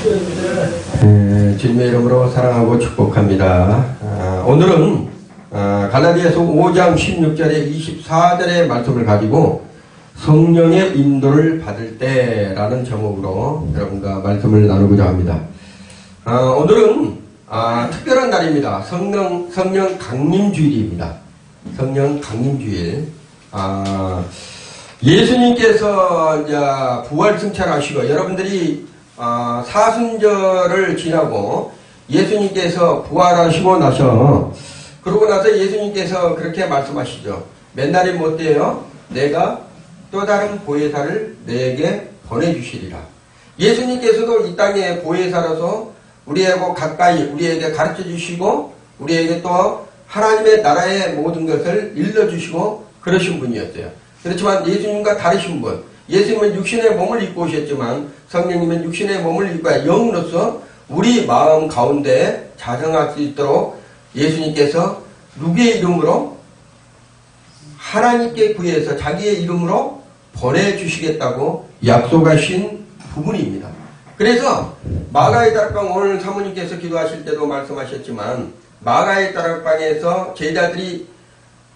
주님의 이름으로 사랑하고 축복합니다. 오늘은 갈라디아서 5장 16절에 24절의 말씀을 가지고 성령의 인도를 받을 때라는 제목으로 여러분과 말씀을 나누고자 합니다. 오늘은 특별한 날입니다. 성령 강림주일입니다. 성령 강림주일. 예수님께서 이제 부활 승천하시고 여러분들이 사순절을 지나고 예수님께서 부활하시고 나서 그러고 나서 예수님께서 그렇게 말씀하시죠. 맨날이 못 돼요. 내가 또 다른 보혜사를 내게 보내주시리라. 예수님께서도 이 땅에 보혜사로서 우리하고 가까이 우리에게 가르쳐 주시고 우리에게 또 하나님의 나라의 모든 것을 일러주시고 그러신 분이었어요. 그렇지만 예수님과 다르신 분, 예수님은 육신의 몸을 입고 오셨지만 성령님은 육신의 몸을 입고 영으로서 우리 마음 가운데 자정할 수 있도록 예수님께서 누구의 이름으로? 하나님께 구해서 자기의 이름으로 보내주시겠다고 약속하신 부분입니다. 그래서 마가의 다락방, 오늘 사모님께서 기도하실 때도 말씀하셨지만 마가의 다락방에서 제자들이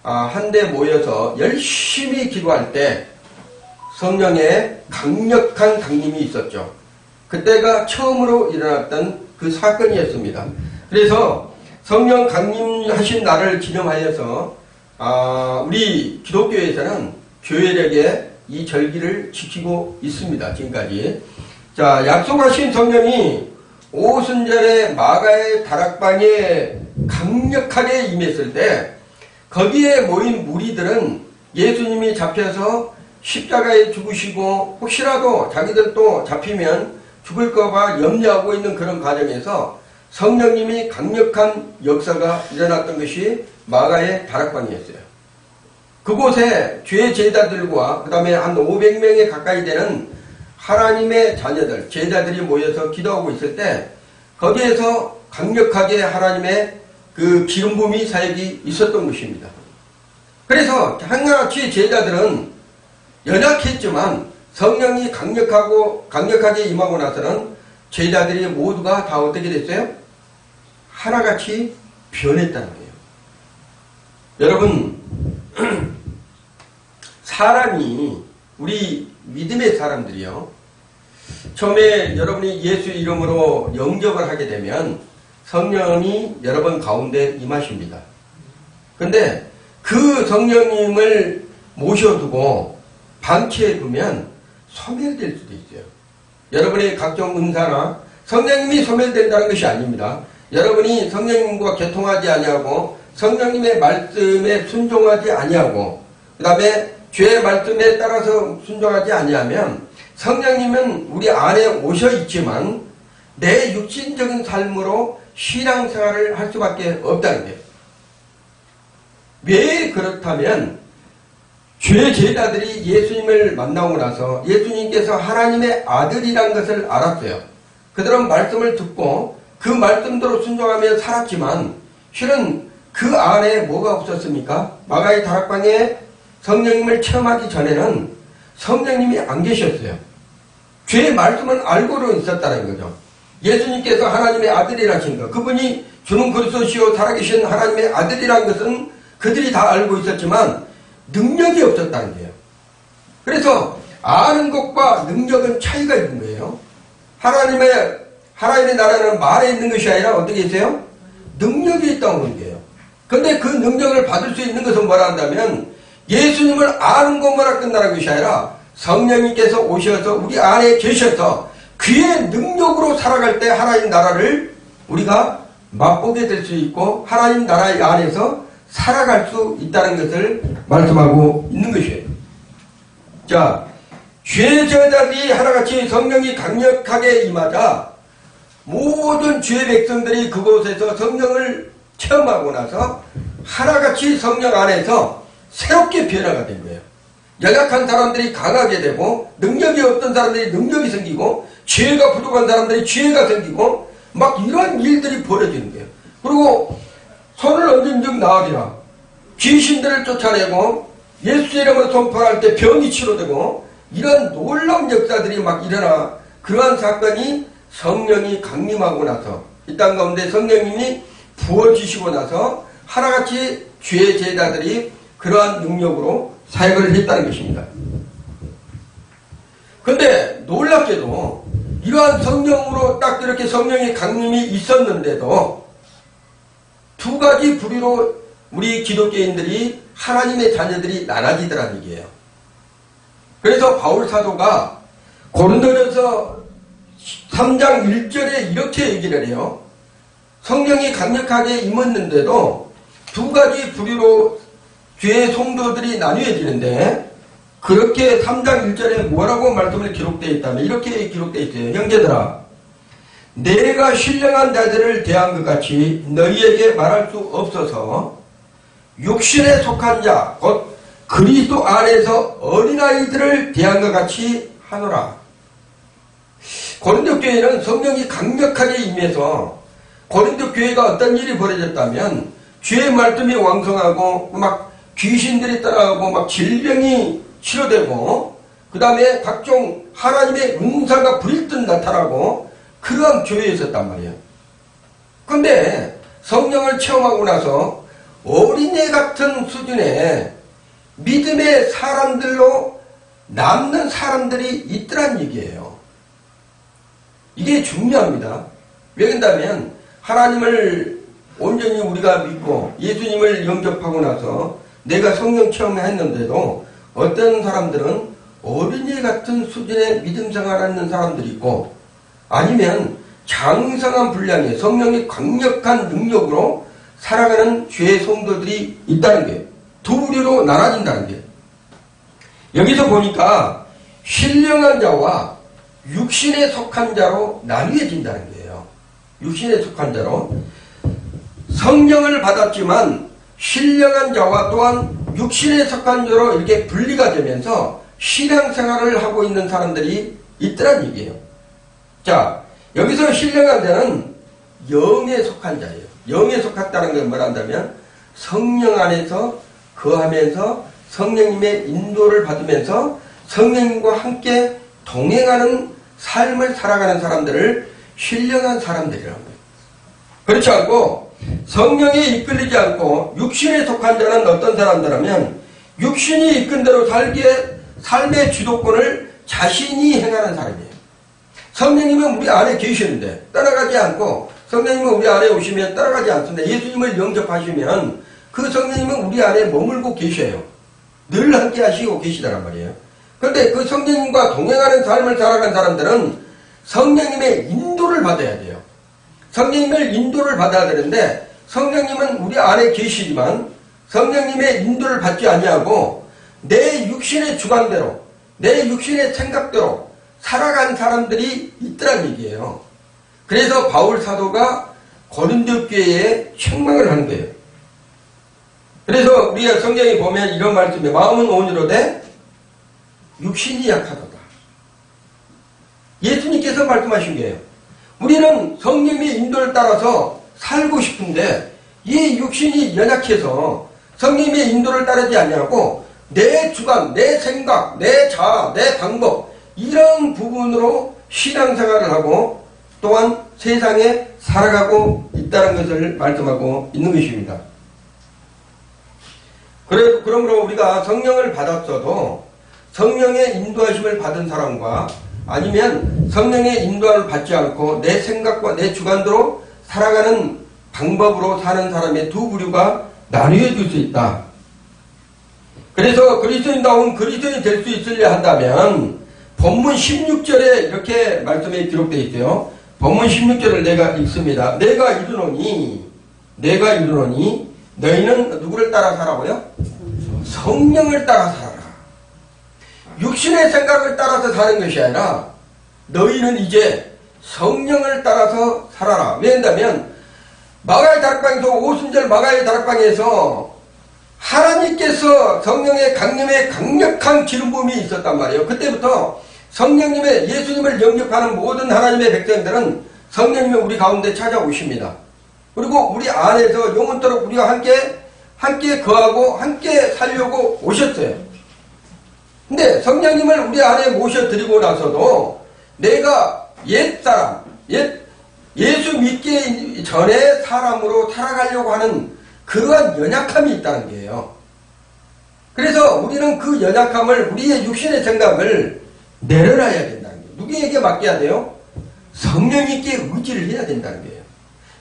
한데 모여서 열심히 기도할 때 성령의 강력한 강림이 있었죠. 그때가 처음으로 일어났던 그 사건이었습니다. 그래서 성령 강림하신 날을 기념하여서 우리 기독교에서는 교회력에 이 절기를 지키고 있습니다. 지금까지. 자, 약속하신 성령이 오순절에 마가의 다락방에 강력하게 임했을 때 거기에 모인 무리들은 예수님이 잡혀서 십자가에 죽으시고 혹시라도 자기들도 잡히면 죽을까봐 염려하고 있는 그런 과정에서 성령님이 강력한 역사가 일어났던 것이 마가의 다락방이었어요. 그곳에 죄 제자들과 그 다음에 한 500명에 가까이 되는 하나님의 자녀들, 제자들이 모여서 기도하고 있을 때 거기에서 강력하게 하나님의 그 기름 부음이 사역이 있었던 것입니다. 그래서 하나같이 제자들은 연약했지만 성령이 강력하게 임하고 나서는 제자들이 모두가 다 어떻게 됐어요? 하나같이 변했다는 거예요. 여러분, 사람이, 우리 믿음의 사람들이요, 처음에 여러분이 예수 이름으로 영접을 하게 되면 성령이 여러분 가운데 임하십니다. 근데 그 성령님을 모셔두고 방치해두면 소멸될 수도 있어요. 여러분의 각종 은사나 성령님이 소멸된다는 것이 아닙니다. 여러분이 성령님과 교통하지 아니하고 성령님의 말씀에 순종하지 아니하고 그 다음에 죄의 말씀에 따라서 순종하지 아니하면 성령님은 우리 안에 오셔 있지만 내 육신적인 삶으로 신앙생활을 할 수밖에 없다는 거예요. 왜 그렇다면 죄 제자들이 예수님을 만나고 나서 예수님께서 하나님의 아들이란 것을 알았어요. 그들은 말씀을 듣고 그 말씀대로 순종하며 살았지만 실은 그 안에 뭐가 없었습니까? 마가의 다락방에 성령님을 체험하기 전에는 성령님이 안 계셨어요. 죄의 말씀은 알고는 있었다는 거죠. 예수님께서 하나님의 아들이라신 것, 그분이 주는 그리스도시요 살아계신 하나님의 아들이란 것은 그들이 다 알고 있었지만 능력이 없었다는 거예요. 그래서 아는 것과 능력은 차이가 있는 거예요. 하나님의 나라는 말에 있는 것이 아니라 어떻게 있어요? 능력이 있다고 하는 거예요. 그런데 그 능력을 받을 수 있는 것은 뭐라 한다면 예수님을 아는 것만으로 끝나는 것이 아니라 성령님께서 오셔서 우리 안에 계셔서 그의 능력으로 살아갈 때 하나님 나라를 우리가 맛보게 될 수 있고 하나님 나라 안에서 살아갈 수 있다는 것을 말씀하고 있는 것이에요. 자, 죄 제자들이 하나같이 성령이 강력하게 임하자 모든 죄 백성들이 그곳에서 성령을 체험하고 나서 하나같이 성령 안에서 새롭게 변화가 된 거예요. 연약한 사람들이 강하게 되고 능력이 없던 사람들이 능력이 생기고 죄가 부족한 사람들이 죄가 생기고 막 이런 일들이 벌어지는 거예요. 그리고 손을 얹은 즉 나으리라. 귀신들을 쫓아내고 예수 이름으로 선포할 때 병이 치료되고 이런 놀라운 역사들이 막 일어나 그러한 사건이 성령이 강림하고 나서 이 땅 가운데 성령님이 부어주시고 나서 하나같이 주의 제자들이 그러한 능력으로 사역을 했다는 것입니다. 그런데 놀랍게도 이러한 성령으로 딱 이렇게 성령의 강림이 있었는데도 두 가지 부류로 우리 기독교인들이 하나님의 자녀들이 나눠지더라는 얘기예요. 그래서 바울 사도가 고린도전서 3장 1절에 이렇게 얘기를 해요. 성령이 강력하게 임했는데도 두 가지 부류로 주의 성도들이 나뉘어지는데 그렇게 3장 1절에 뭐라고 말씀을 기록되어 있다면 이렇게 기록되어 있어요. 형제들아, 내가 신령한 자들을 대한 것 같이 너희에게 말할 수 없어서 육신에 속한 자, 곧 그리스도 안에서 어린아이들을 대한 것 같이 하노라. 고린도 교회는 성령이 강력하게 임해서 고린도 교회가 어떤 일이 벌어졌다면 주의 말씀이 왕성하고 막 귀신들이 따라가고 막 질병이 치료되고 그 다음에 각종 하나님의 은사가 불일듯 나타나고 그러한 교회에 있었단 말이에요. 그런데 성령을 체험하고 나서 어린애 같은 수준의 믿음의 사람들로 남는 사람들이 있더란 얘기예요. 이게 중요합니다. 왜 그런다면 하나님을 온전히 우리가 믿고 예수님을 영접하고 나서 내가 성령 체험을 했는데도 어떤 사람들은 어린이 같은 수준의 믿음 생활하는 사람들이 있고 아니면 장성한 분량의 성령의 강력한 능력으로 살아가는 주의 성도들이 있다는 게 두 부류로 나눠진다는 게 여기서 보니까 신령한 자와 육신에 속한 자로 나뉘어진다는 거예요. 육신에 속한 자로 성령을 받았지만 신령한 자와 또한 육신에 속한 자로 이렇게 분리가 되면서 신앙생활을 하고 있는 사람들이 있더란 얘기예요. 자, 여기서 신령한 자는 영에 속한 자예요. 영에 속했다는 건 뭐란다면 성령 안에서 거하면서 성령님의 인도를 받으면서 성령님과 함께 동행하는 삶을 살아가는 사람들을 신령한 사람들이라고 해요. 그렇지 않고 성령에 이끌리지 않고 육신에 속한 자는 어떤 사람들이라면 육신이 이끈 대로 살기에 삶의 주도권을 자신이 행하는 사람이에요. 성령님은 우리 안에 계시는데 따라가지 않고 성령님은 우리 안에 오시면 따라가지 않습니다. 예수님을 영접하시면 그 성령님은 우리 안에 머물고 계셔요. 늘 함께 하시고 계시다란 말이에요. 그런데 그 성령님과 동행하는 삶을 살아간 사람들은 성령님의 인도를 받아야 돼요. 성령님의 인도를 받아야 되는데 성령님은 우리 안에 계시지만 성령님의 인도를 받지 아니하고 내 육신의 주관대로 내 육신의 생각대로 살아간 사람들이 있더란 얘기예요. 그래서 바울 사도가 고린도 교회에 책망을 하는 거예요. 그래서 우리가 성경에 보면 이런 말씀이에요. 마음은 온유로되 육신이 약하도다. 예수님께서 말씀하신 거예요. 우리는 성령의 인도를 따라서 살고 싶은데 이 육신이 연약해서 성령의 인도를 따르지 아니하고 내 주관, 내 생각, 내 자아, 내 방법 이런 부분으로 신앙생활을 하고 또한 세상에 살아가고 있다는 것을 말씀하고 있는 것입니다. 그러므로 우리가 성령을 받았어도 성령의 인도하심을 받은 사람과 아니면 성령의 인도함을 받지 않고 내 생각과 내 주관대로 살아가는 방법으로 사는 사람의 두 부류가 나뉘어질 수 있다. 그래서 그리스도인다운 그리스도인이 될 수 있으려 한다면 본문 16절에 이렇게 말씀에 기록되어 있어요. 본문 16절을 내가 읽습니다. 내가 이르노니 너희는 누구를 따라 살아고요? 성령을 따라 살아라. 육신의 생각을 따라서 사는 것이 아니라 너희는 이제 성령을 따라서 살아라. 왜냐하면 마가의 다락방에서 오순절 마가의 다락방에서 하나님께서 성령의 강림에 강력한 기름 부음이 있었단 말이에요. 그때부터 성령님의 예수님을 영접하는 모든 하나님의 백성들은 성령님이 우리 가운데 찾아오십니다. 그리고 우리 안에서 영원토록 우리와 함께 거하고 함께 살려고 오셨어요. 근데 성령님을 우리 안에 모셔드리고 나서도 내가 옛사람, 예수 믿기 전에 사람으로 살아가려고 하는 그러한 연약함이 있다는 거예요. 그래서 우리는 그 연약함을, 우리의 육신의 생각을 내려놔야 된다는 거예요. 누구에게 맡겨야 돼요? 성령님께 의지를 해야 된다는 거예요.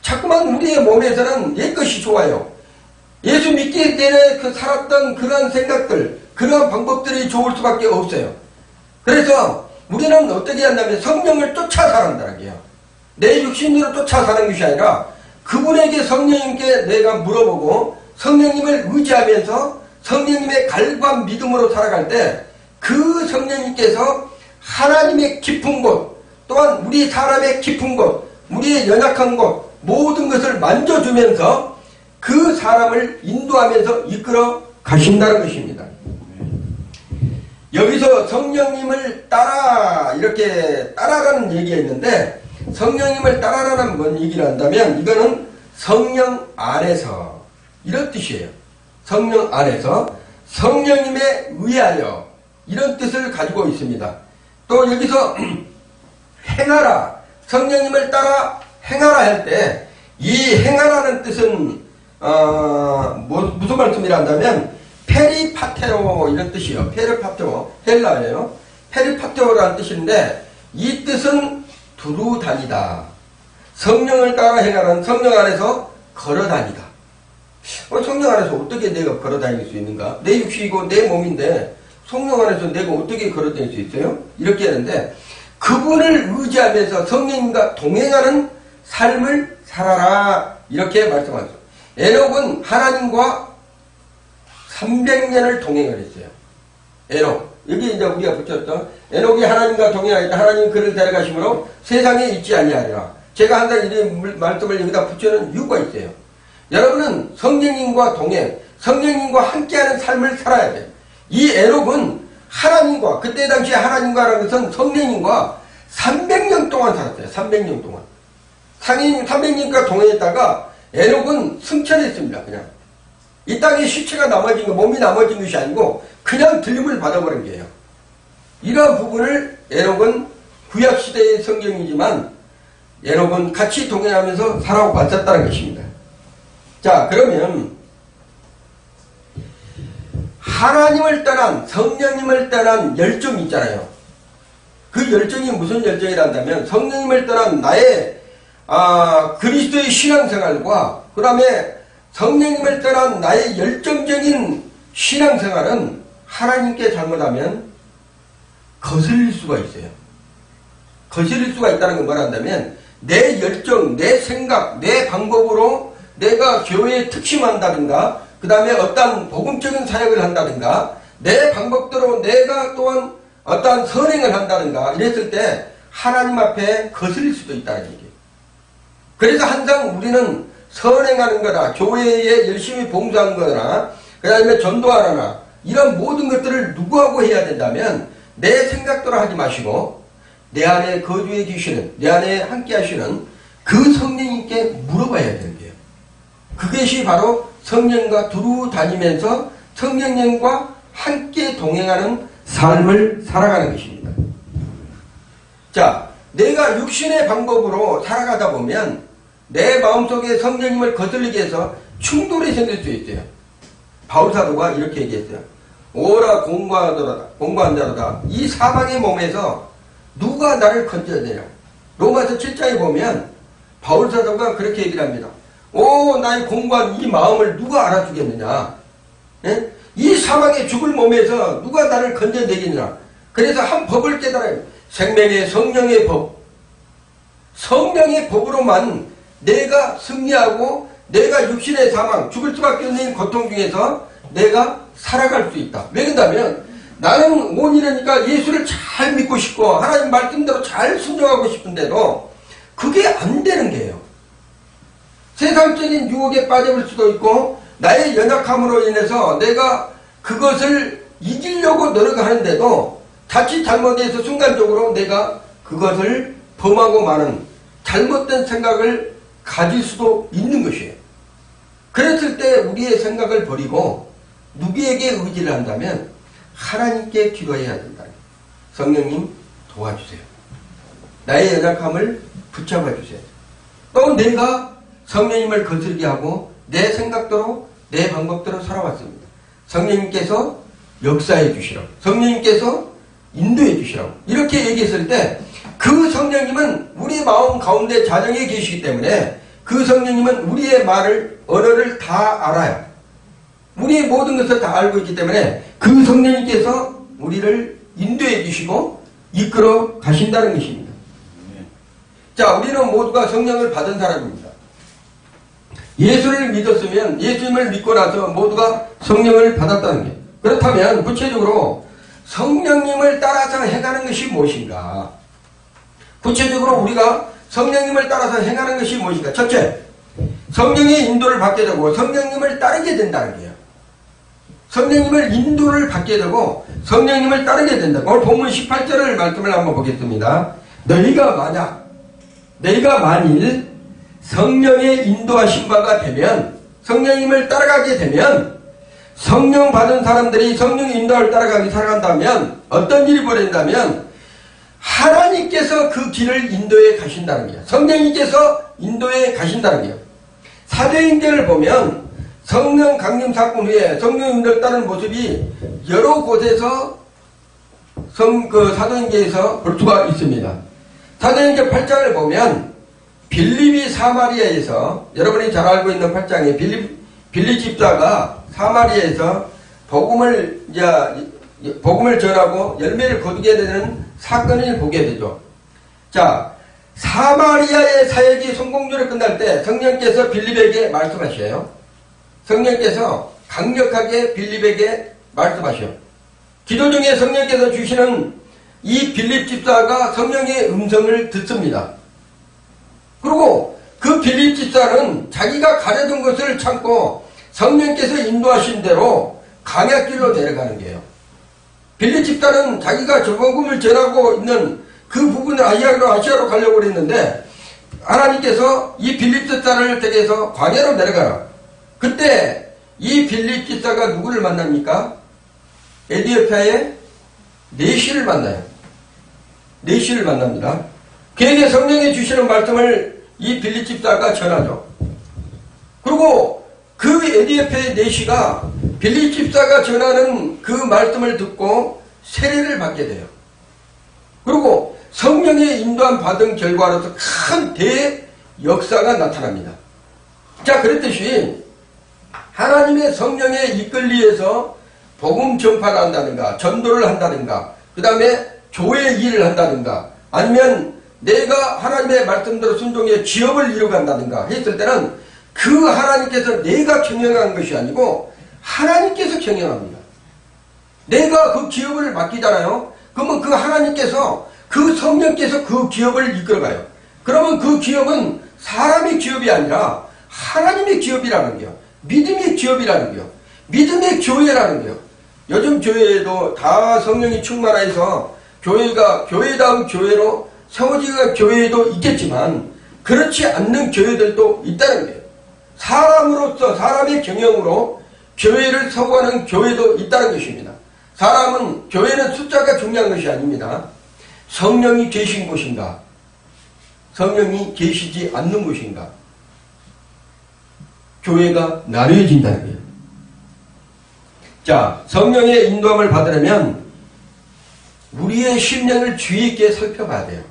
자꾸만 우리의 몸에서는 옛것이 좋아요. 예수 믿기 전에 살았던 그러한 생각들, 그러한 방법들이 좋을 수밖에 없어요. 그래서 우리는 어떻게 한다면 성령을 쫓아 살아간다는 거예요. 내 육신으로 쫓아 사는 것이 아니라 그분에게, 성령님께 내가 물어보고 성령님을 의지하면서 성령님의 갈구한 믿음으로 살아갈 때 그 성령님께서 하나님의 깊은 곳, 또한 우리 사람의 깊은 곳, 우리의 연약한 곳, 모든 것을 만져주면서 그 사람을 인도하면서 이끌어 가신다는 것입니다. 여기서 성령님을 따라, 이렇게 따라가는 얘기가 있는데, 성령님을 따라라는 뭔 얘기를 한다면 이거는 성령 안에서, 이런 뜻이에요. 성령 안에서 성령님에 의하여, 이런 뜻을 가지고 있습니다. 또 여기서 행하라, 성령님을 따라 행하라 할 때 이 행하라는 뜻은 무슨 말씀이라 한다면 페리파테오, 이런 뜻이에요. 페리파테오, 헬라예요. 페리파테오라는 뜻인데 이 뜻은 두루 다니다. 성령을 따라 행하는, 성령 안에서 걸어 다니다. 성령 안에서 어떻게 내가 걸어 다닐 수 있는가? 내 육신이고 내 몸인데 성령 안에서 내가 어떻게 걸어 다닐 수 있어요? 이렇게 하는데, 그분을 의지하면서 성령님과 동행하는 삶을 살아라, 이렇게 말씀하셨어요. 에녹은 하나님과 300년을 동행을 했어요. 에녹, 여기 이제 우리가 붙였던 에녹이 하나님과 동행하였다. 하나님 그를 데려가심으로 세상에 있지 아니하리라. 제가 항상 이 말씀을 여기다 붙여놓은 이유가 있어요. 여러분은 성령님과 동행, 성령님과 함께하는 삶을 살아야 돼요. 이 에녹은 하나님과, 그때 당시에 하나님과라는 것은 성령님과 300년 동안 살았어요. 300년 동안. 300년과 동행했다가 에녹은 승천했습니다. 그냥. 이 땅에 시체가 남아진 거, 몸이 남아진 것이 아니고 그냥 들림을 받아버린 거예요. 이러한 부분을 에녹은 구약시대의 성경이지만 에녹은 같이 동행하면서 살아왔었다는 것입니다. 자, 그러면 하나님을 떠난, 성령님을 떠난 열정이 있잖아요. 그 열정이 무슨 열정이란다면 성령님을 떠난 나의 그리스도의 신앙생활과 그 다음에 성령님을 떠난 나의 열정적인 신앙생활은 하나님께 잘못하면 거슬릴 수가 있어요. 거슬릴 수가 있다는 건 뭐란다면 내 열정, 내 생각, 내 방법으로 내가 교회에 특심한다든가 그 다음에 어떤 복음적인 사역을 한다든가 내 방법대로 내가 또한 어떠한 선행을 한다든가 이랬을 때 하나님 앞에 거슬릴 수도 있다는 얘기예요. 그래서 항상 우리는 선행하는 거나 교회에 열심히 봉사하는 거나 그 다음에 전도하거나 이런 모든 것들을 누구하고 해야 된다면 내 생각대로 하지 마시고 내 안에 거주해 계시는, 내 안에 함께 하시는 그 성령님께 물어봐야 되는 거예요. 그것이 바로 성령과 두루 다니면서 성령님과 함께 동행하는 삶을 살아가는 것입니다. 자, 내가 육신의 방법으로 살아가다 보면 내 마음속에 성령님을 거슬리게 해서 충돌이 생길 수 있어요. 바울사도가 이렇게 얘기했어요. 오라 공부한다로다. 이 사방의 몸에서 누가 나를 건져내냐. 로마서 7장에 보면 바울사도가 그렇게 얘기를 합니다. 나의 공부한 이 마음을 누가 알아주겠느냐. 예? 이 사망에 죽을 몸에서 누가 나를 건져내겠느냐. 그래서 한 법을 깨달아요. 생명의 성령의 법. 성령의 법으로만 내가 승리하고 내가 육신의 사망, 죽을 수밖에 없는 고통 중에서 내가 살아갈 수 있다. 왜 그런다면 나는 온이라니까 예수를 잘 믿고 싶고 하나님 말씀대로 잘 순종하고 싶은데도 그게 안 되는 거예요. 세상적인 유혹에 빠져볼 수도 있고 나의 연약함으로 인해서 내가 그것을 이기려고 노력하는데도 자칫 잘못해서 순간적으로 내가 그것을 범하고 마는 잘못된 생각을 가질 수도 있는 것이에요. 그랬을 때 우리의 생각을 버리고 누구에게 의지를 한다면 하나님께 기도해야 된다. 성령님 도와주세요. 나의 연약함을 붙잡아 주세요. 또 내가 성령님을 거스르게 하고 내 생각대로 내 방법대로 살아왔습니다. 성령님께서 역사해 주시라고, 성령님께서 인도해 주시라고 이렇게 얘기했을 때 그 성령님은 우리 마음 가운데 자정에 계시기 때문에 그 성령님은 우리의 말을, 언어를 다 알아요. 우리의 모든 것을 다 알고 있기 때문에 그 성령님께서 우리를 인도해 주시고 이끌어 가신다는 것입니다. 자, 우리는 모두가 성령을 받은 사람입니다. 예수를 믿었으면, 예수님을 믿고 나서 모두가 성령을 받았다는 게, 그렇다면 구체적으로 성령님을 따라서 행하는 것이 무엇인가? 구체적으로 우리가 성령님을 따라서 행하는 것이 무엇인가? 첫째, 성령의 인도를 받게 되고 성령님을 따르게 된다는 거예요. 성령님을 인도를 받게 되고 성령님을 따르게 된다. 오늘 본문 18절을 말씀을 한번 보겠습니다. 너희가 만일 성령의 인도하신 바가 되면, 성령님을 따라가게 되면, 성령 받은 사람들이 성령의 인도를 따라가게 살아간다면 어떤 일이 벌어진다면 하나님께서 그 길을 인도해 가신다는 거예요. 성령님께서 인도해 가신다는 거예요. 사도행전을 보면 성령 강림 사건 후에 성령 인도를 따르는 모습이 여러 곳에서 사도행전에서 볼 수가 있습니다. 사도행전 8장을 보면 빌립이 사마리아에서, 여러분이 잘 알고 있는 8장에 빌립 집사가 사마리아에서 복음을 전하고 열매를 거두게 되는 사건을 보게 되죠. 자, 사마리아의 사역이 성공적으로 끝날 때 성령께서 빌립에게 말씀하셔요. 성령께서 강력하게 빌립에게 말씀하셔요. 기도 중에 성령께서 주시는 이 빌립 집사가 성령의 음성을 듣습니다. 그리고 그 빌립 집사는 자기가 가려던 것을 참고 성령께서 인도하신 대로 광야길로 내려가는 거예요. 빌립 집사는 자기가 복음을 전하고 있는 그 부분을 아시아로 가려고 했는데 하나님께서 이 빌립 집사를 택해서 광야로 내려가라. 그때 이 빌립 집사가 누구를 만납니까? 에티오피아의 네시를 만나요. 네시를 만납니다. 그에게 성령이 주시는 말씀을 이 빌립 집사가 전하죠. 그리고 그 에티오피아의 네시가 빌립 집사가 전하는 그 말씀을 듣고 세례를 받게 돼요. 그리고 성령의 인도함 받은 결과로서 큰 대역사가 나타납니다. 자, 그랬듯이 하나님의 성령에 이끌리에서 복음 전파를 한다든가 전도를 한다든가 그 다음에 교회 일을 한다든가 아니면 내가 하나님의 말씀대로 순종해 기업을 이루간다든가 했을 때는 그 하나님께서 내가 경영하는 것이 아니고 하나님께서 경영합니다. 내가 그 기업을 맡기잖아요. 그러면 그 하나님께서, 그 성령께서 그 기업을 이끌어가요. 그러면 그 기업은 사람의 기업이 아니라 하나님의 기업이라는 거예요. 믿음의 기업이라는 거예요. 믿음의 교회라는 거예요. 요즘 교회에도 다 성령이 충만해서 교회가 교회다운 교회로 세워지는 교회도 있겠지만 그렇지 않는 교회들도 있다는 거예요. 사람으로서, 사람의 경영으로 교회를 세워가는 교회도 있다는 것입니다. 교회는 숫자가 중요한 것이 아닙니다. 성령이 계신 곳인가? 성령이 계시지 않는 곳인가? 교회가 나뉘어진다는 거예요. 자, 성령의 인도함을 받으려면 우리의 심령을 주의 있게 살펴봐야 돼요.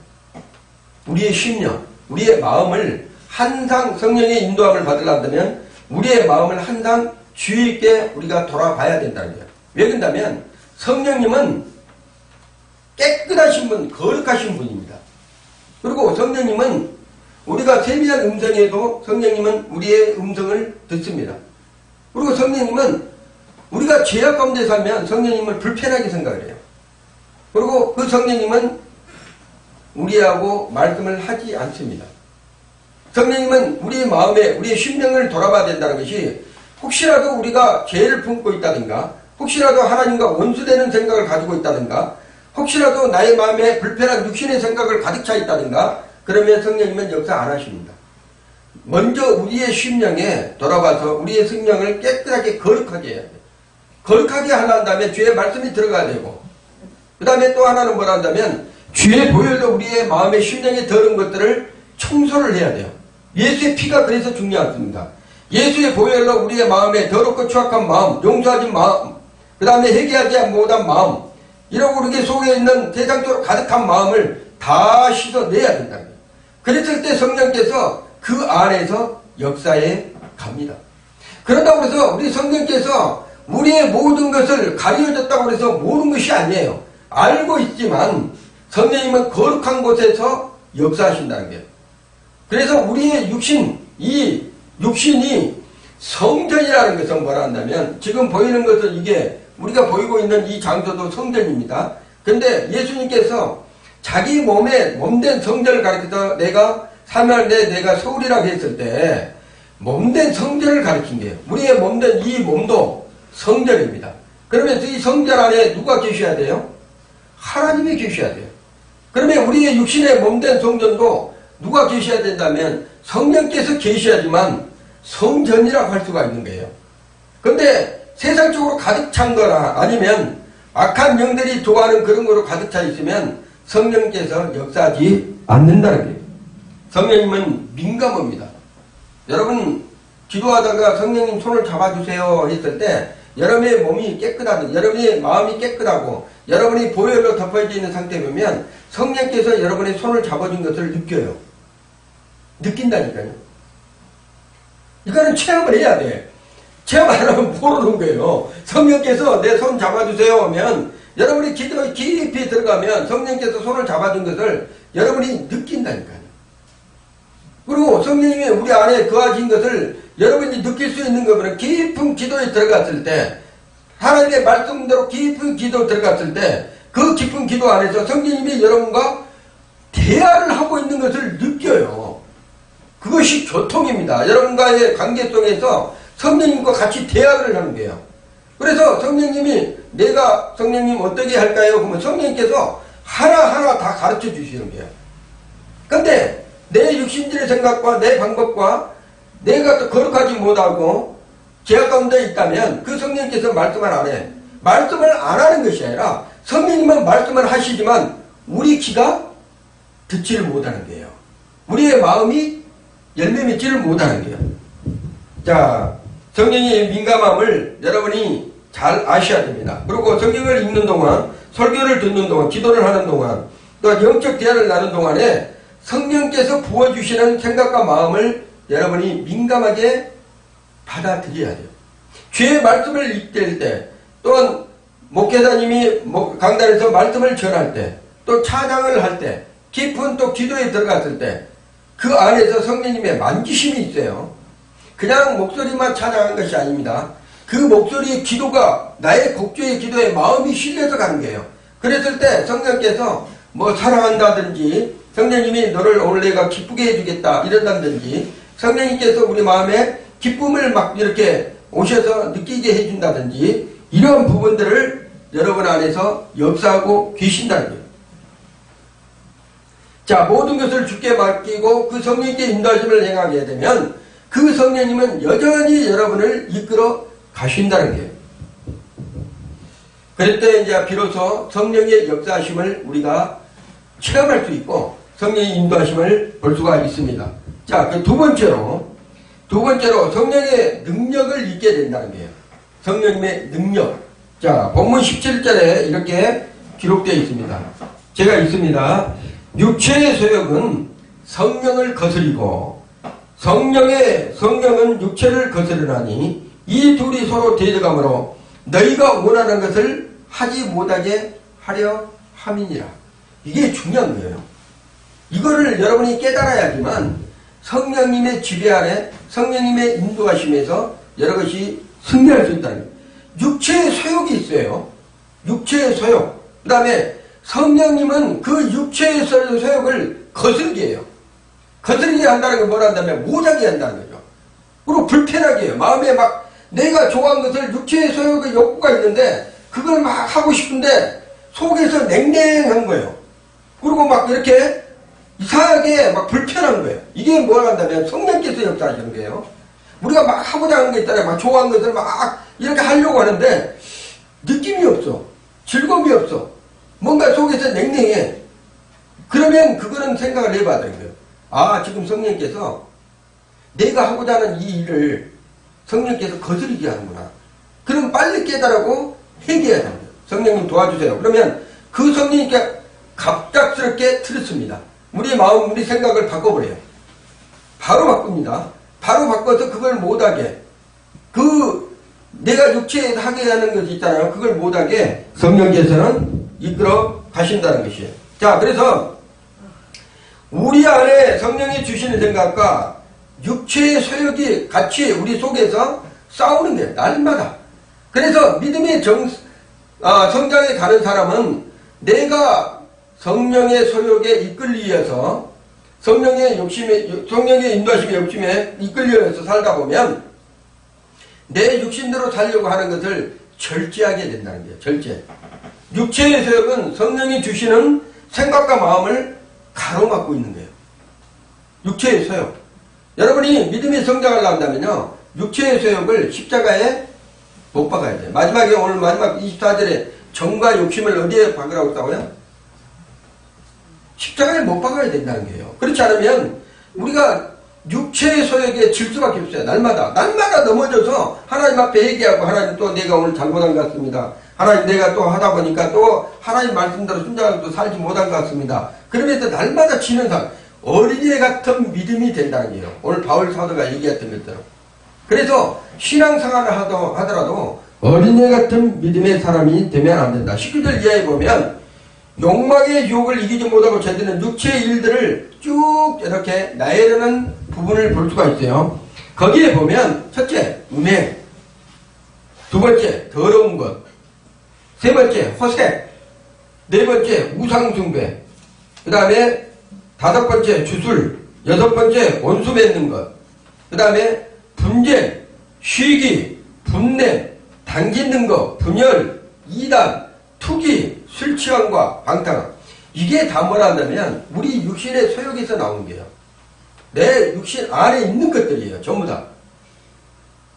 우리의 심령, 우리의 마음을 항상 성령의 인도함을 받으려면 우리의 마음을 항상 주의 있게 우리가 돌아봐야 된다는 거예요. 왜 그런다면 성령님은 깨끗하신 분, 거룩하신 분입니다. 그리고 성령님은 우리가 세미한 음성에도 성령님은 우리의 음성을 듣습니다. 그리고 성령님은 우리가 죄악 가운데 살면 성령님을 불편하게 생각을 해요. 그리고 그 성령님은 우리하고 말씀을 하지 않습니다. 성령님은 우리의 마음에, 우리의 심령을 돌아봐야 된다는 것이 혹시라도 우리가 죄를 품고 있다든가 혹시라도 하나님과 원수되는 생각을 가지고 있다든가 혹시라도 나의 마음에 불편한 육신의 생각을 가득 차 있다든가 그러면 성령님은 역사 안 하십니다. 먼저 우리의 심령에 돌아와서 우리의 성령을 깨끗하게 거룩하게 해야 돼요. 거룩하게 하려 한다면 주의 말씀이 들어가야 되고 그 다음에 또 하나는 뭐라 한다면 주의 보혈로 우리의 마음의 심령에 더러운 것들을 청소를 해야 돼요. 예수의 피가 그래서 중요합니다. 예수의 보혈로 우리의 마음에 더럽고 추악한 마음, 용서하지 마음, 그 다음에 회개하지 못한 마음, 이런 우리 속에 있는 세상적으로 가득한 마음을 다 씻어내야 된다는 거예요. 그랬을 때 성령께서 그 안에서 역사에 갑니다. 그런다고 해서 우리 성령께서 우리의 모든 것을 가려졌다고 해서 모르는 것이 아니에요. 알고 있지만 성령님은 거룩한 곳에서 역사하신다는 거예요. 그래서 우리의 육신, 이 육신이 성전이라는 것은 뭐라 한다면 지금 보이는 것은 이게 우리가 보이고 있는 이 장소도 성전입니다. 근데 예수님께서 자기 몸된 성전을 가리켜서 내가 사면에 내가 서울이라고 했을 때 몸된 성전을 가리킨 거예요. 우리의 몸된 이 몸도 성전입니다. 그러면서 이 성전 안에 누가 계셔야 돼요? 하나님이 계셔야 돼요. 그러면 우리의 육신의 몸된 성전도 누가 계셔야 된다면 성령께서 계셔야지만 성전이라고 할 수가 있는 거예요. 근데 세상적으로 가득 찬 거나 아니면 악한 영들이 좋아하는 그런 거로 가득 차 있으면 성령께서 역사하지 않는다는 거예요. 성령님은 민감합니다. 여러분 기도하다가 성령님 손을 잡아주세요 했을 때 여러분의 몸이 깨끗하고 여러분의 마음이 깨끗하고 여러분이 보혈로 덮어져 있는 상태에 보면 성령께서 여러분의 손을 잡아준 것을 느껴요. 느낀다니까요. 이거는 체험을 해야 돼. 체험 안 하면 모르는 거예요. 성령께서 내 손 잡아주세요 하면 여러분이 기도에 깊이 들어가면 성령께서 손을 잡아준 것을 여러분이 느낀다니까요. 그리고 성령님이 우리 안에 거하신 것을 여러분이 느낄 수 있는 거면 깊은 기도에 들어갔을 때 하나님의 말씀대로 깊은 기도에 들어갔을 때 그 깊은 기도 안에서 성령님이 여러분과 대화를 하고 있는 것을 느껴요. 그것이 교통입니다. 여러분과의 관계 속에서 성령님과 같이 대화를 하는 거예요. 그래서 성령님이 내가 성령님 어떻게 할까요? 그러면 성령님께서 하나하나 다 가르쳐 주시는 거예요. 근데 내 육신들의 생각과 내 방법과 내가 또 거룩하지 못하고 죄악 가운데 있다면 그 성령님께서 말씀을 안 해. 말씀을 안 하는 것이 아니라 성령님은 말씀을 하시지만 우리 귀가 듣지를 못하는 거예요. 우리의 마음이 열매 맺지를 못하는 거예요. 자, 성령의 민감함을 여러분이 잘 아셔야 됩니다. 그리고 성경을 읽는 동안, 설교를 듣는 동안, 기도를 하는 동안, 또 영적 대화를 나누는 동안에 성령께서 부어주시는 생각과 마음을 여러분이 민감하게 받아들여야 돼요. 주의 말씀을 읽을 때, 또한 목회자님이 강단에서 말씀을 전할 때, 또 찬양을 할 때, 깊은 또 기도에 들어갔을 때, 그 안에서 성령님의 만지심이 있어요. 그냥 목소리만 찬양하는 것이 아닙니다. 그 목소리의 기도가 나의 곡조의 기도에 마음이 실려서 가는 거예요. 그랬을 때 성령께서 뭐 사랑한다든지 성령님이 너를 오늘 내가 기쁘게 해주겠다 이런다든지 성령님께서 우리 마음에 기쁨을 막 이렇게 오셔서 느끼게 해준다든지 이런 부분들을 여러분 안에서 역사하고 계신다는 거예요. 자, 모든 것을 주께 맡기고 그 성령님께 인도하심을 행하게 되면 그 성령님은 여전히 여러분을 이끌어 가신다는 거예요. 그럴 때 이제 비로소 성령의 역사하심을 우리가 체험할 수 있고 성령의 인도하심을 볼 수가 있습니다. 자, 그 두 번째로 성령의 능력을 잊게 된다는 거예요. 성령님의 능력. 자, 본문 17절에 이렇게 기록되어 있습니다. 제가 읽습니다. 육체의 소욕은 성령을 거스리고 성령은 육체를 거스르나니 이 둘이 서로 대적하므로 너희가 원하는 것을 하지 못하게 하려 함이니라. 이게 중요한 거예요. 이거를 여러분이 깨달아야지만 성령님의 지배 아래 성령님의 인도하심에서 여러 것이 승리할 수 있다는 거예요. 육체의 소욕이 있어요. 육체의 소욕. 그 다음에 성령님은 그 육체의 소욕을 거스르게 해요. 거스르게 한다는 건 뭐라 한다면 모자게 한다는 거죠. 그리고 불편하게 해요. 마음에 막 내가 좋아하는 것을 육체의 소욕의 욕구가 있는데 그걸 막 하고 싶은데 속에서 냉랭한 거예요. 그리고 막 이렇게 이상하게 막 불편한 거예요. 이게 뭐라 한다면 성령께서 역사하시는 거예요. 우리가 막 하고자 하는 게 있잖아요. 막 좋아하는 것을 막 이렇게 하려고 하는데 느낌이 없어. 즐거움이 없어. 뭔가 속에서 냉랭해. 그러면 그거는 생각을 해봐야 되는 거예요. 지금 성령께서 내가 하고자 하는 이 일을 성령께서 거스르게 하는구나. 그럼 빨리 깨달고 회개해야 됩니다. 성령님 도와주세요. 그러면 그 성령님께 갑작스럽게 틀었습니다. 우리 마음, 우리 생각을 바꿔버려요. 바로 바꿉니다. 바로 바꿔서 그걸 못하게, 내가 육체에 하게 하는 것이 있잖아요. 그걸 못하게 성령께서는 이끌어 가신다는 것이에요. 자, 그래서 우리 안에 성령이 주시는 생각과 육체의 소욕이 같이 우리 속에서 싸우는 거예요. 날마다. 그래서 믿음의 성장에 가는 사람은 내가 성령의 소욕에 이끌리기 위해서 성령의 인도하심의 욕심에 이끌려서 살다 보면 내 육신대로 살려고 하는 것을 절제하게 된다는 거예요. 절제. 육체의 소욕은 성령이 주시는 생각과 마음을 가로막고 있는 거예요. 육체의 소욕. 여러분이 믿음의 성장을 한다면요, 육체의 소욕을 십자가에 못 박아야 돼요. 마지막에 오늘 마지막 24절에 정과 욕심을 어디에 박으라고 했다고요? 십자가에 못 박아야 된다는 거예요. 그렇지 않으면 우리가 육체의 소욕에 질 수밖에 없어요. 날마다 넘어져서 하나님 앞에 회개하고, 하나님 또 내가 오늘 잘못한 것 같습니다. 하나님 내가 또 하다 보니까 또 하나님 말씀대로 순종하고 살지 못한 것 같습니다. 그러면서 날마다 지는 삶, 어린애 같은 믿음이 된다는 거예요. 오늘 바울 사도가 얘기했던 것처럼. 그래서 신앙생활을 하더라도 어린애 같은 믿음의 사람이 되면 안 된다. 19절 이하에 보면 욕망의 유혹을 이기지 못하고 저지르는 육체의 일들을 쭉 이렇게 나열하는 부분을 볼 수가 있어요. 거기에 보면 첫째, 음행. 두 번째, 더러운 것. 세 번째, 허색. 네 번째, 우상숭배. 그 다음에 다섯 번째, 주술. 여섯 번째, 원수 맺는 것. 그 다음에 분쟁, 시기, 분냄, 당짓는 것, 분열, 이단, 투기, 술 취함과 방탕함. 이게 다 뭐라 한다면 우리 육신의 소욕에서 나오는 거예요. 내 육신 안에 있는 것들이에요. 전부 다.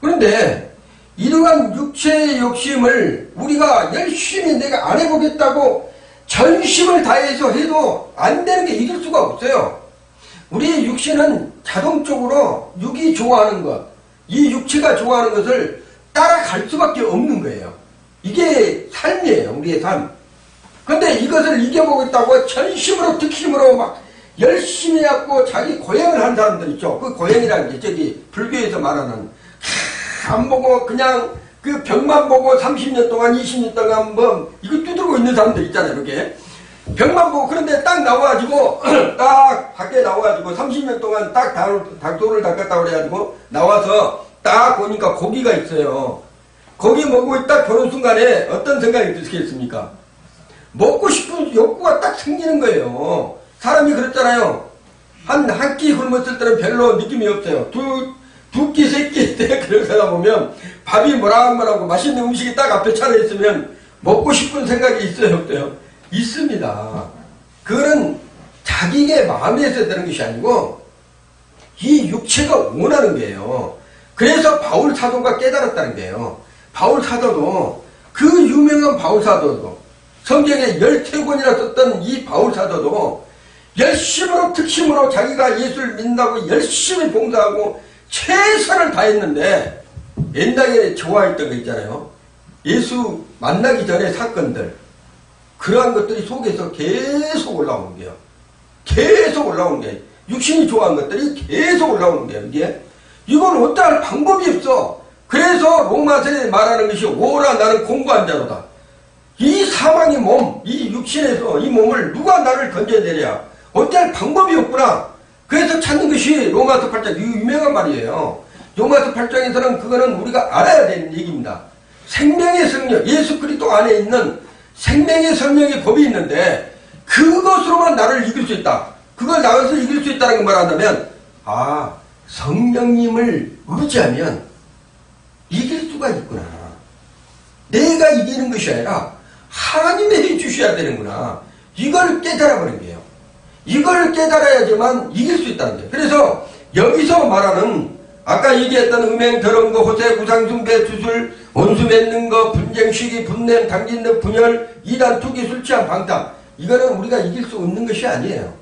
그런데 이러한 육체의 욕심을 우리가 열심히 내가 안 해보겠다고 전심을 다해서 해도 안 되는 게 이길 수가 없어요. 우리 육신은 자동적으로 육이 좋아하는 것, 이 육체가 좋아하는 것을 따라갈 수밖에 없는 거예요. 이게 삶이에요. 우리의 삶. 근데 이것을 이겨보겠다고 전심으로 득심으로 막 열심히 해갖고 자기 고행을 한 사람들 있죠. 그 고행이라는 게 저기 불교에서 말하는 안 보고 그냥 그 벽만 보고 30년 동안 20년 동안 뭐 이거 두들고 있는 사람들 있잖아요. 이렇게 벽만 보고. 그런데 딱 나와가지고 딱 밖에 나와가지고 30년 동안 딱 돌을 닦았다고 그래가지고 나와서 딱 보니까 고기가 있어요. 고기 먹고 딱 보는 순간에 어떤 생각이 드시겠습니까? 먹고 싶은 욕구가 딱 생기는 거예요. 사람이 그랬잖아요. 한 끼 굶었을 때는 별로 느낌이 없어요. 두 끼, 세 끼 때 그러다 보면 밥이 모락모락하고 맛있는 음식이 딱 앞에 차려 있으면 먹고 싶은 생각이 있어요, 없어요? 있습니다. 그거는 자기의 마음에서 되는 것이 아니고 이 육체가 원하는 거예요. 그래서 바울 사도가 깨달았다는 거예요. 바울 사도도, 그 유명한 바울 사도도, 성경에 13권이나 썼던 이 바울 사도도 열심으로 특심으로 자기가 예수를 믿는다고 열심히 봉사하고 최선을 다했는데, 옛날에 좋아했던 거 있잖아요. 예수 만나기 전에 사건들, 그러한 것들이 속에서 계속 올라오는 거예요. 계속 올라오는 거예요. 육신이 좋아하는 것들이 계속 올라오는 거예요. 이걸 어떡할 방법이 없어. 그래서 로마서에 말하는 것이 오라 나는 공고한 자로다. 이 사망의 몸, 이 육신에서 이 몸을 누가 나를 건져내랴. 어떡할 방법이 없구나. 그래서 찾는 것이 로마서 8장, 유명한 말이에요. 로마서 8장에서는 그거는 우리가 알아야 되는 얘기입니다. 생명의 성령, 예수 그리스도 안에 있는 생명의 성령의 법이 있는데 그것으로만 나를 이길 수 있다. 그걸 나가서 이길 수 있다는 걸 말한다면, 성령님을 의지하면 이길 수가 있구나. 내가 이기는 것이 아니라 하나님이 해주셔야 되는구나. 이걸 깨달아버린 거예요. 이걸 깨달아야지만 이길 수 있다는 거예요. 그래서 여기서 말하는 아까 얘기했던 음행, 더러운 거, 호색, 우상숭배, 주술, 원수 맺는 거, 분쟁, 시기, 분냄, 당짓는 분열, 이단, 투기, 술 취한, 방탕. 이거는 우리가 이길 수 없는 것이 아니에요.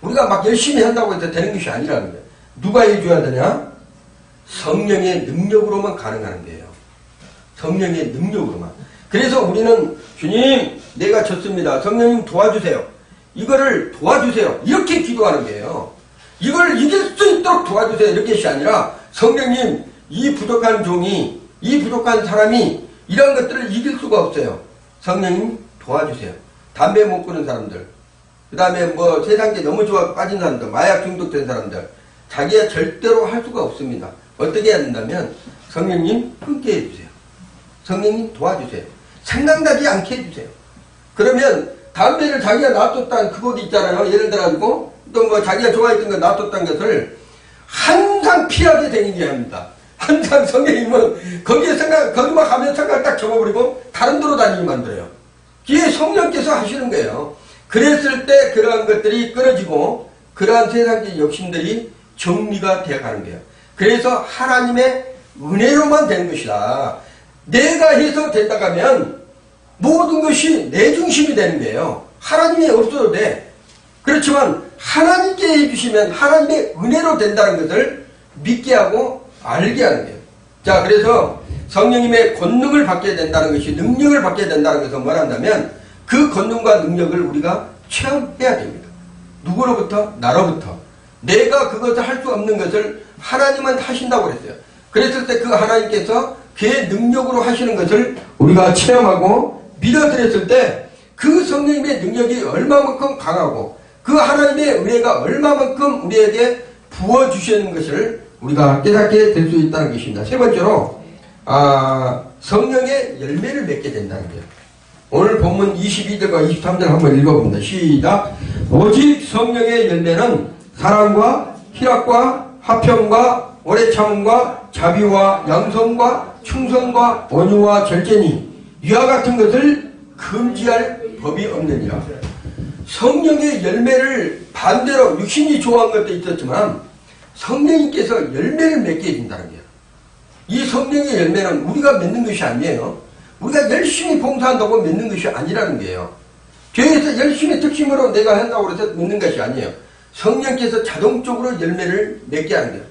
우리가 막 열심히 한다고 해서 되는 것이 아니라는 거예요. 누가 해줘야 되냐? 성령의 능력으로만 가능한 거예요. 성령의 능력으로만. 그래서 우리는 주님 내가 졌습니다. 성령님 도와주세요. 이거를 도와주세요. 이렇게 기도하는 거예요. 이걸 이길 수 있도록 도와주세요. 이렇게 것이 아니라 성령님 이 부족한 종이 이 부족한 사람이 이런 것들을 이길 수가 없어요. 성령님 도와주세요. 담배 못 끊는 사람들, 그 다음에 뭐 세상에 너무 좋아 빠진 사람들, 마약 중독된 사람들, 자기가 절대로 할 수가 없습니다. 어떻게 해야 된다면 성령님 함께 해주세요. 성령님 도와주세요. 생각나지 않게 해주세요. 그러면 담배를 자기가 놔뒀다는 그곳 있잖아요. 예를 들어가지고 또 뭐 자기가 좋아했던 거 놔뒀다는 것을 항상 피하게 되게 합니다. 항상 성령님은 거기만 가면 생각 딱 접어버리고 다른 데로 다니게 만들어요. 이게 성령께서 하시는 거예요. 그랬을 때 그러한 것들이 끊어지고 그러한 세상적인 욕심들이 정리가 되어가는 거예요. 그래서 하나님의 은혜로만 되는 것이다. 내가 해서 된다고 하면 모든 것이 내 중심이 되는 거예요. 하나님이 없어도 돼. 그렇지만 하나님께 해주시면 하나님의 은혜로 된다는 것을 믿게 하고 알게 하는 거예요. 자, 그래서 성령님의 권능을 받게 된다는 것이 능력을 받게 된다는 것은 뭘 한다면 그 권능과 능력을 우리가 체험해야 됩니다. 누구로부터? 나로부터. 내가 그것을 할 수 없는 것을 하나님은 하신다고 그랬어요. 그랬을 때 그 하나님께서 그의 능력으로 하시는 것을 우리가 체험하고 믿어드렸을 때 그 성령님의 능력이 얼마만큼 강하고 그 하나님의 은혜가 얼마만큼 우리에게 부어주시는 것을 우리가 깨닫게 될 수 있다는 것입니다. 세 번째로 성령의 열매를 맺게 된다는 거예요. 오늘 본문 22절과 23절 한번 읽어봅니다. 시작. 오직 성령의 열매는 사랑과 희락과 화평과 오래 참음과 자비와 양성과 충성과 온유와 절제니 이와 같은 것을 금지할 법이 없느니라. 성령의 열매를 반대로 육신이 좋아한 것도 있었지만 성령님께서 열매를 맺게 해준다는 거예요. 이 성령의 열매는 우리가 맺는 것이 아니에요. 우리가 열심히 봉사한다고 맺는 것이 아니라는 거예요. 교회에서 열심히 특심으로 내가 한다고 해서 맺는 것이 아니에요. 성령께서 자동적으로 열매를 맺게 하는 거예요.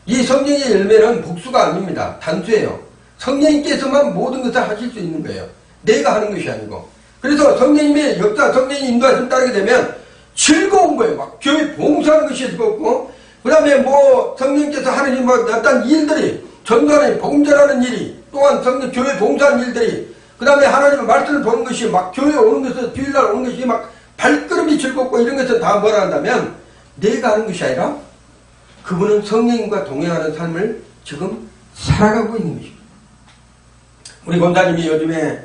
이 성령의 열매는 복수가 아닙니다. 단수예요. 성령님께서만 모든 것을 하실 수 있는 거예요. 내가 하는 것이 아니고. 그래서 성령님의 역사, 성령님 인도하심 따르게 되면 즐거운 거예요. 막 교회 봉사하는 것이 즐겁고, 그 다음에 뭐 성령께서 하는 뭐 어떤 일들이, 전도하는 봉전하는 일이, 또한 성령 교회 봉사하는 일들이, 그 다음에 하나님의 말씀을 보는 것이 막 교회에 오는 것을, 주일날 오는 것이 막 발걸음이 즐겁고 이런 것을 다 뭐라 한다면 내가 하는 것이 아니라 그분은 성령님과 동행하는 삶을 지금 살아가고 있는 것입니다. 우리 권사님이 요즘에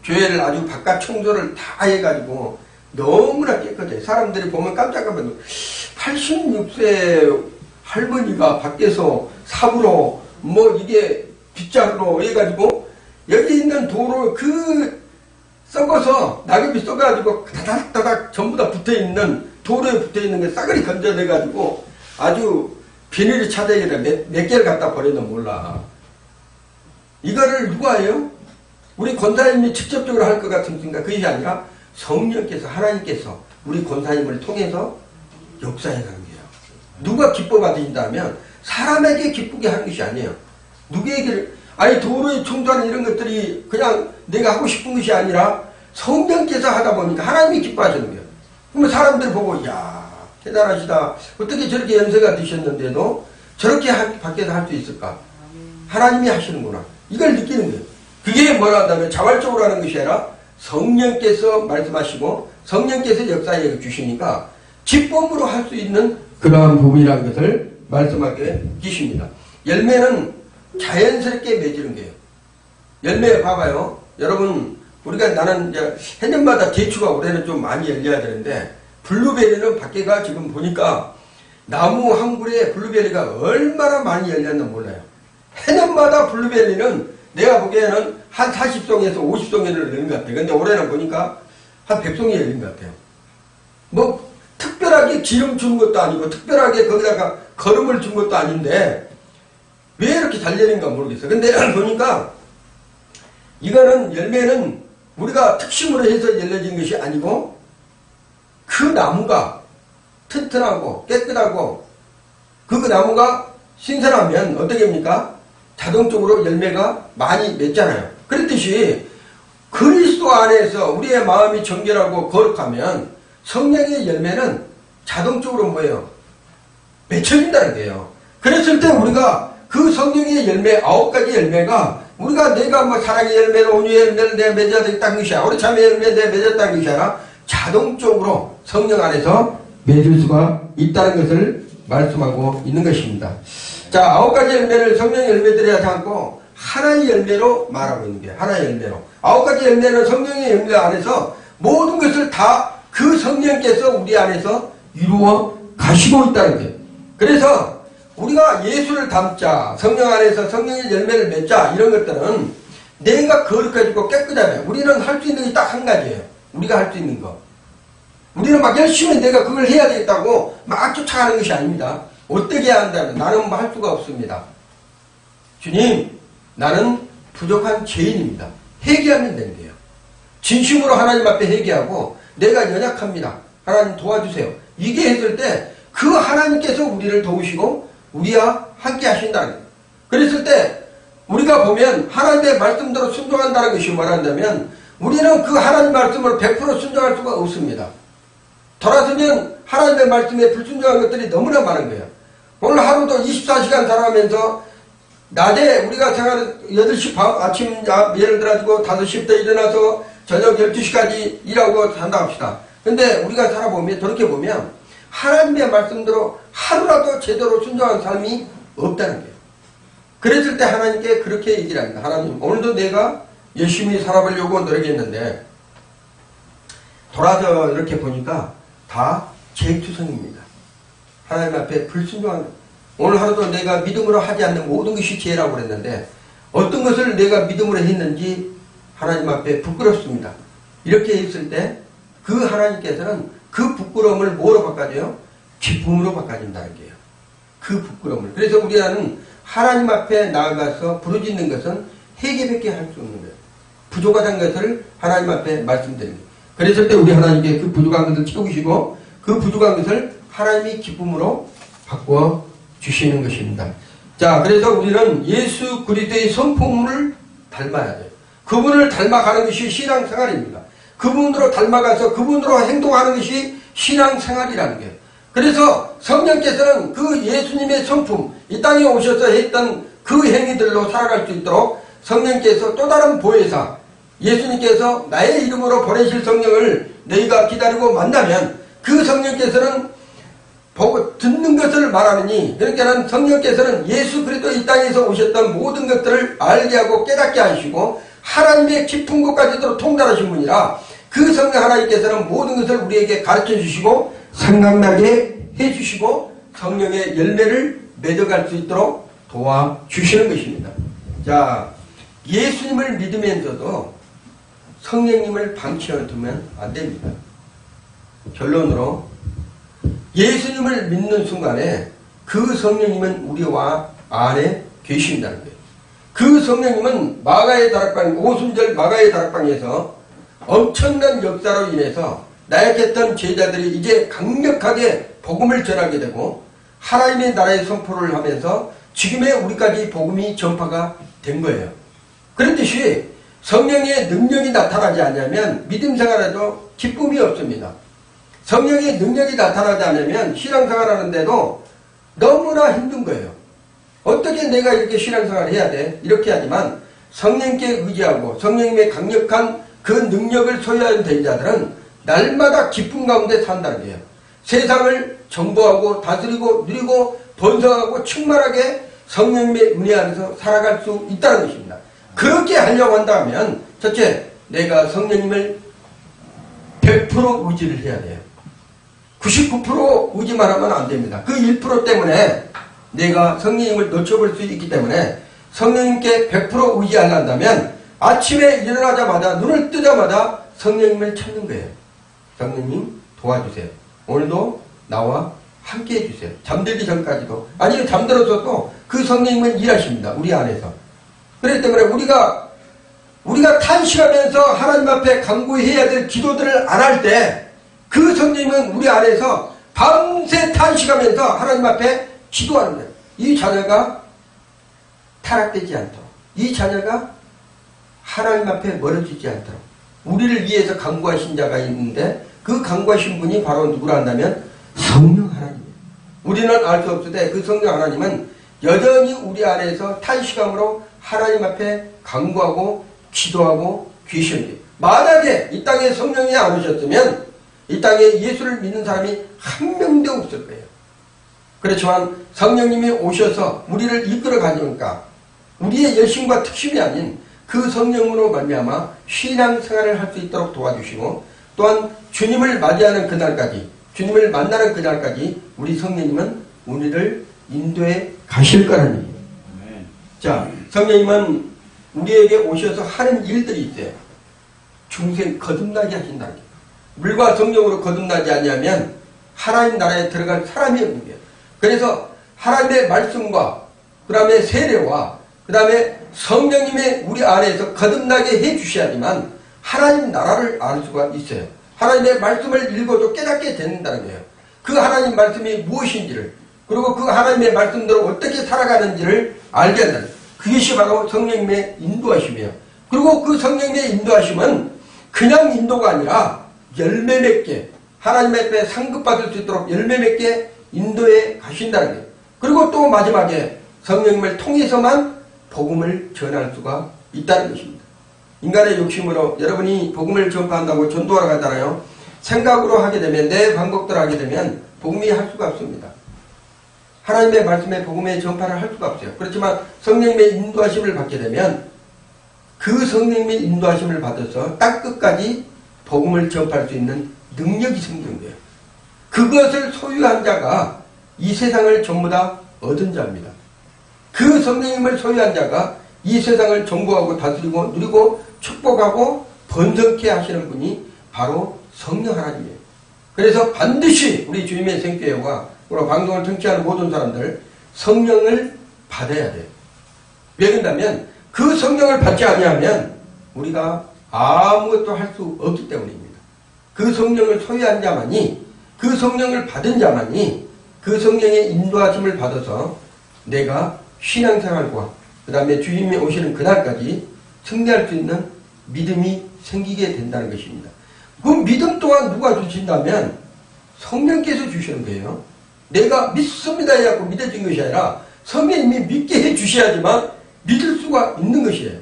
교회를 아주 바깥 청소를 다 해가지고 너무나 깨끗해. 사람들이 보면 깜짝깜짝 놀라요. 86세 할머니가 밖에서 삽으로 뭐 이게 빗자루로 해가지고 여기 있는 도로 그 썩어서 낙엽이 썩어가지고 다닥다닥 전부 다 붙어있는 도로에 붙어있는 게 싸그리 건져내가지고 아주 비닐이 차대기를 몇 개를 갖다 버리면 몰라. 이거를 누가 해요? 우리 권사님이 직접적으로 할 것 같습니까? 그것이 아니라 성령께서 하나님께서 우리 권사님을 통해서 역사해 가는 거예요. 누가 기뻐 받으신다면 사람에게 기쁘게 하는 것이 아니에요. 누구에게 아니 도로에 청소하는 이런 것들이 그냥 내가 하고 싶은 것이 아니라 성령께서 하다 보니까 하나님이 기뻐하시는 거예요. 그러면 사람들 보고 이야 대단하시다. 어떻게 저렇게 연세가 드셨는데도 저렇게 밖에서 할 수 있을까? 하나님이 하시는구나. 이걸 느끼는 거예요. 그게 뭐라 한다면 자발적으로 하는 것이 아니라 성령께서 말씀하시고 성령께서 역사해 주시니까 기쁨으로 할 수 있는 그러한 부분이라는 것을 말씀하게 계십니다. 열매는 자연스럽게 맺히는 거예요. 열매 봐봐요. 여러분 우리가 나는 이제 해년마다 대추가 올해는 좀 많이 열려야 되는데 블루베리는 밖에가 지금 보니까 나무 한 그루에 블루베리가 얼마나 많이 열렸나 몰라요. 해년마다 블루베리는 내가 보기에는 한 40송에서 50송에는 열린 것 같아요. 근데 올해는 보니까 한 100송이 열린 것 같아요. 뭐 특별하게 기름 준 것도 아니고 특별하게 거기다가 거름을 준 것도 아닌데 왜 이렇게 잘 열린가 모르겠어요. 근데 보니까 이거는 열매는 우리가 특심으로 해서 열려진 것이 아니고 그 나무가 튼튼하고 깨끗하고 그 나무가 신선하면 어떻게 합니까? 자동적으로 열매가 많이 맺잖아요. 그렇듯이 그리스도 안에서 우리의 마음이 정결하고 거룩하면 성령의 열매는 자동적으로 뭐예요? 맺혀진다는 거예요. 그랬을 때 우리가 그 성령의 열매 9가지 열매가 우리가 내가 뭐 사랑의 열매를 온유의 열매를 내가 맺어야 되겠다는 것이 아니라 우리 참의 열매를 내가 맺었다는 것이 아니라 자동적으로 성령 안에서 맺을 수가 있다는 것을 말씀하고 있는 것입니다. 자, 9가지 열매를 성령의 열매들이 하지 않고 하나의 열매로 말하고 있는 게 하나의 열매로. 9가지 열매는 성령의 열매 안에서 모든 것을 다 그 성령께서 우리 안에서 이루어 가시고 있다는 거예요. 그래서 우리가 예수를 닮자, 성령 안에서 성령의 열매를 맺자, 이런 것들은 내가 거룩해지고 깨끗하면 우리는 할 수 있는 게 딱 한 가지예요. 우리가 할 수 있는 거. 우리는 막 열심히 내가 그걸 해야 되겠다고 막 쫓아가는 것이 아닙니다. 어떻게 해야 한다면 나는 뭐 할 수가 없습니다. 주님, 나는 부족한 죄인입니다. 회개하면 되는 거예요. 진심으로 하나님 앞에 회개하고 내가 연약합니다. 하나님 도와주세요. 이게 했을 때 그 하나님께서 우리를 도우시고 우리와 함께 하신다는 거예요. 그랬을 때 우리가 보면 하나님의 말씀대로 순종한다는 것이 뭐란다면 우리는 그 하나님 말씀으로 100% 순종할 수가 없습니다. 돌아서면 하나님의 말씀에 불순종한 것들이 너무나 많은 거예요. 오늘 하루도 24시간 살아가면서 낮에 우리가 생활 8시 반 아침 예를 들어가지고 5시부터 일어나서 저녁 12시까지 일하고 산다 합시다. 근데 우리가 살아보면 저렇게 보면 하나님의 말씀대로 하루라도 제대로 순종한 삶이 없다는 거예요. 그랬을 때 하나님께 그렇게 얘기를 합니다. 하나님, 오늘도 내가 열심히 살아보려고 노력했는데 돌아서 이렇게 보니까 다 제 투성입니다. 하나님 앞에 불순종한 거예요. 오늘 하루도 내가 믿음으로 하지 않는 모든 것이 죄라고 그랬는데 어떤 것을 내가 믿음으로 했는지 하나님 앞에 부끄럽습니다. 이렇게 했을 때 그 하나님께서는 그 부끄러움을 뭐로 바꿔줘요? 기쁨으로 바꿔준다는 거예요. 그 부끄러움을. 그래서 우리는 하나님 앞에 나아가서 부르짖는 것은 회개밖에 할 수 없는 거예요. 부족하다는 것을 하나님 앞에 말씀드립니다. 그랬을 때 우리 하나님께 그 부족한 것을 채우시고 그 부족한 것을 하나님이 기쁨으로 바꿔 주시는 것입니다. 자, 그래서 우리는 예수 그리스도의 성품을 닮아야 돼요. 그분을 닮아가는 것이 신앙생활입니다. 그분으로 닮아가서 그분으로 행동하는 것이 신앙생활이라는 거예요. 그래서 성령께서는 그 예수님의 성품, 이 땅에 오셔서 했던 그 행위들로 살아갈 수 있도록 성령께서 또 다른 보혜사, 예수님께서 나의 이름으로 보내실 성령을 너희가 기다리고 만나면 그 성령께서는 보고 듣는 것을 말하느니, 그러니까 성령께서는 예수 그리스도 이 땅에서 오셨던 모든 것들을 알게 하고 깨닫게 하시고 하나님의 깊은 곳까지도 통달하신 분이라 그 성령 하나님께서는 모든 것을 우리에게 가르쳐 주시고 생각나게 해주시고 성령의 열매를 맺어갈 수 있도록 도와주시는 것입니다. 자, 예수님을 믿으면서도 성령님을 방치해두면 안 됩니다. 결론으로 예수님을 믿는 순간에 그 성령님은 우리와 안에 계신다는 거예요. 그 성령님은 마가의 다락방, 오순절 마가의 다락방에서 엄청난 역사로 인해서 나약했던 제자들이 이제 강력하게 복음을 전하게 되고 하나님의 나라의 선포를 하면서 지금의 우리까지 복음이 전파가 된 거예요. 그렇듯이 성령의 능력이 나타나지 않으면 믿음 생활에도 기쁨이 없습니다. 성령의 능력이 나타나지 않으면 신앙생활 하는데도 너무나 힘든 거예요. 어떻게 내가 이렇게 신앙생활을 해야 돼? 이렇게 하지만 성령께 의지하고 성령님의 강력한 그 능력을 소유하는 자들은 날마다 기쁨 가운데 산다는 거예요. 세상을 정보하고 다스리고 누리고 번성하고 충만하게 성령님의 은혜 안에서 살아갈 수 있다는 것입니다. 그렇게 하려고 한다면 첫째, 내가 성령님을 100% 의지를 해야 돼요. 99% 의지만 하면 안 됩니다. 그 1% 때문에 내가 성령님을 놓쳐볼 수 있기 때문에 성령님께 100% 의지하려면 아침에 일어나자마자 눈을 뜨자마자 성령님을 찾는 거예요. 성령님 도와주세요. 오늘도 나와 함께 해주세요. 잠들기 전까지도. 아니면 잠들어서도 그 성령님은 일하십니다. 우리 안에서. 그렇기 때문에 우리가 탄식하면서 하나님 앞에 간구해야 될 기도들을 안 할 때 그 성령님은 우리 안에서 밤새 탄식하면서 하나님 앞에 기도하는 거예요. 이 자녀가 타락되지 않도록, 이 자녀가 하나님 앞에 멀어지지 않도록 우리를 위해서 간구하신 자가 있는데, 그 간구하신 분이 바로 누구라 한다면 성령 하나님이에요. 우리는 알 수 없으되 그 성령 하나님은 여전히 우리 안에서 탄식함으로 하나님 앞에 간구하고 기도하고 계십니다. 만약에 이 땅에 성령이 안 오셨으면 이 땅에 예수를 믿는 사람이 한 명도 없을 거예요. 그렇지만 성령님이 오셔서 우리를 이끌어 가니까 우리의 열심과 특심이 아닌 그 성령으로 말미암아 신앙생활을 할 수 있도록 도와주시고, 또한 주님을 맞이하는 그날까지, 주님을 만나는 그날까지 우리 성령님은 우리를 인도해 가실 거라는 얘기예요. 자, 성령님은 우리에게 오셔서 하는 일들이 있어요. 중생 거듭나게 하신다는 거예요. 물과 성령으로 거듭나지 아니하면 하나님 나라에 들어갈 사람이 없는 거예요. 그래서 하나님의 말씀과 그 다음에 세례와 그 다음에 성령님의 우리 안에서 거듭나게 해주셔야지만 하나님 나라를 알 수가 있어요. 하나님의 말씀을 읽어도 깨닫게 된다는 거예요. 그 하나님 말씀이 무엇인지를, 그리고 그 하나님의 말씀대로 어떻게 살아가는지를 알게 한다는 거예요. 그것이 바로 성령님의 인도하심이에요. 그리고 그 성령님의 인도하심은 그냥 인도가 아니라 열매 맺게, 하나님 앞에 상급받을 수 있도록 열매 맺게 인도해 가신다는 거예요. 그리고 또 마지막에 성령님을 통해서만 복음을 전할 수가 있다는 것입니다. 인간의 욕심으로 여러분이 복음을 전파한다고 전도하러 가잖아요. 생각으로 하게 되면, 내 방법대로 하게 되면 복음이 할 수가 없습니다. 하나님의 말씀에 복음의 전파를 할 수가 없어요. 그렇지만 성령님의 인도하심을 받게 되면 그 성령님의 인도하심을 받아서 땅끝까지 복음을 전파할 수 있는 능력이 생기는 거예요. 그것을 소유한 자가 이 세상을 전부 다 얻은 자입니다. 그 성령님을 소유한 자가 이 세상을 정복하고 다스리고 누리고 축복하고 번성케 하시는 분이 바로 성령 하나님이에요. 그래서 반드시 우리 주님의 생교회와 그리고 방송을 청취하는 모든 사람들 성령을 받아야 돼요. 왜 그런다면 그 성령을 받지 아니하면 우리가 아무것도 할 수 없기 때문입니다. 그 성령을 소유한 자만이, 그 성령을 받은 자만이 그 성령의 인도하심을 받아서 내가 신앙생활과 그 다음에 주님이 오시는 그날까지 승리할 수 있는 믿음이 생기게 된다는 것입니다. 그 믿음 또한 누가 주신다면 성령께서 주시는 거예요. 내가 믿습니다 해갖고 믿어진 것이 아니라 성령님이 믿게 해주셔야지만 믿을 수가 있는 것이에요.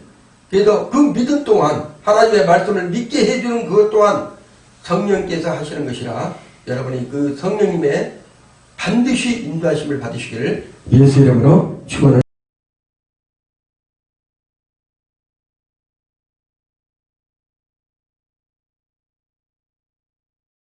그래서 그 믿음 또한, 하나님의 말씀을 믿게 해주는 그것 또한 성령께서 하시는 것이라 여러분이 그 성령님의 반드시 인도하심을 받으시기를 예수 이름으로 축원을